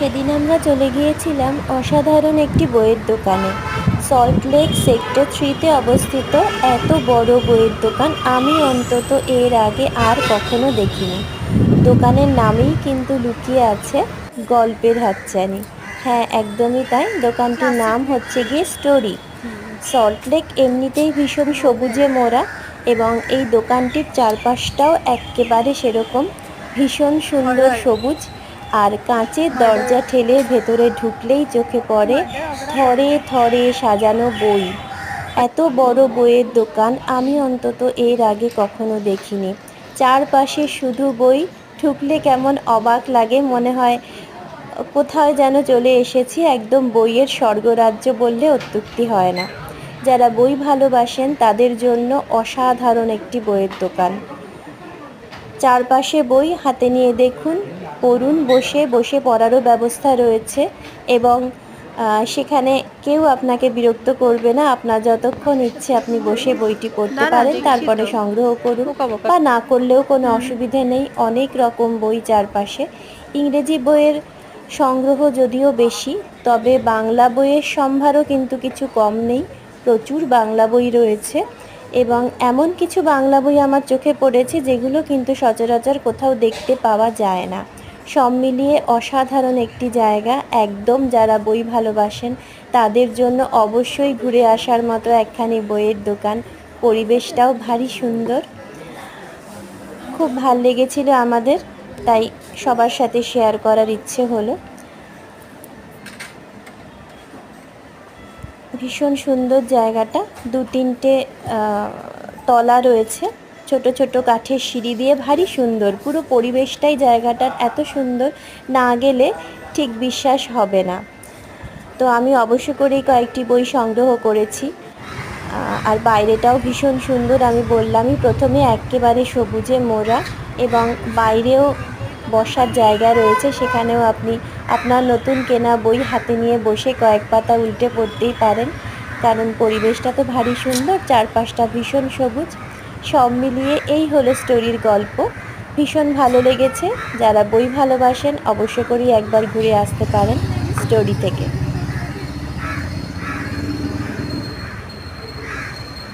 সেদিন আমরা চলে গিয়েছিলাম অসাধারণ একটি বইয়ের দোকানে। সল্টলেক সেক্টর 3-তে অবস্থিত এত বড় বইয়ের দোকান আমি অন্তত এর আগে আর কখনো দেখিনি। দোকানের নামেই কিন্তু লুকিয়ে আছে গল্পের হাতছানি। হ্যাঁ, একদমই তাই। দোকানটির নাম হচ্ছে গিয়ে স্টোরি। সল্টলেক এমনিতেই ভীষণ সবুজে মোড়া এবং এই দোকানটির চারপাশটাও এক্কেবারে সেরকম ভীষণ সুন্দর সবুজ। আর কাঁচের দরজা ঠেলে ভেতরে ঢুকলেই চোখে পড়ে থরে থরে সাজানো বই। এত বড় বইয়ের দোকান আমি অন্তত এর আগে কখনো দেখিনি। চারপাশে শুধু বই, ঢুকলে কেমন অবাক লাগে, মনে হয় কোথাও যেন চলে এসেছি। একদম বইয়ের স্বর্গরাজ্য বললে অত্যুক্তি হয় না। যারা বই ভালোবাসেন তাদের জন্য অসাধারণ একটি বইয়ের দোকান। চারপাশে বই, হাতে নিয়ে দেখুন, পড়ুন, বসে বসে পড়ারও ব্যবস্থা রয়েছে এবং সেখানে কেউ আপনাকে বিরক্ত করবে না। আপনার যতক্ষণ ইচ্ছে আপনি বসে বইটি পড়তে পারেন, তারপরে সংগ্রহ করুন বা না করলেও কোনো অসুবিধে নেই। অনেক রকম বই চারপাশে। ইংরেজি বইয়ের সংগ্রহ যদিও বেশি, তবে বাংলা বইয়ের সম্ভারও কিন্তু কিছু কম নেই। প্রচুর বাংলা বই রয়েছে এবং এমন কিছু বাংলা বই আমার চোখে পড়েছে যেগুলো কিন্তু সচরাচর কোথাও দেখতে পাওয়া যায় না। সব মিলিয়ে অসাধারণ একটি জায়গা। একদম যারা বই ভালোবাসেন তাদের জন্য অবশ্যই ঘুরে আসার মতো একখানি বইয়ের দোকান। পরিবেশটাও ভারী সুন্দর, খুব ভাল লেগেছিল আমাদের, তাই সবার সাথে শেয়ার করার ইচ্ছে হলো। ভীষণ সুন্দর জায়গাটা। 2-3টে তলা রয়েছে, ছোট ছোট কাঠের সিঁড়ি দিয়ে, ভারী সুন্দর। পুরো পরিবেশটাই জায়গাটার এত সুন্দর, না গেলে ঠিক বিশ্বাস হবে না। তো আমি অবশ্য করেই কয়েকটি বই সংগ্রহ করেছি। আর বাইরেটাও ভীষণ সুন্দর। আমি বললামই প্রথমে, একেবারে সবুজে মোড়া এবং বাইরেও বসার জায়গা রয়েছে। সেখানেও আপনি আপনার নতুন কেনা বই হাতে নিয়ে বসে কয়েক পাতা উল্টে পড়তেই পারেন, কারণ পরিবেশটা তো ভারী সুন্দর, চারপাশটা ভীষণ সবুজ। সব মিলিয়ে এই হলো স্টোরির গল্প। ভীষণ ভালো লেগেছে। যারা বই ভালোবাসেন অবশ্য করেই একবার ঘুরে আসতে পারেন স্টোরি থেকে।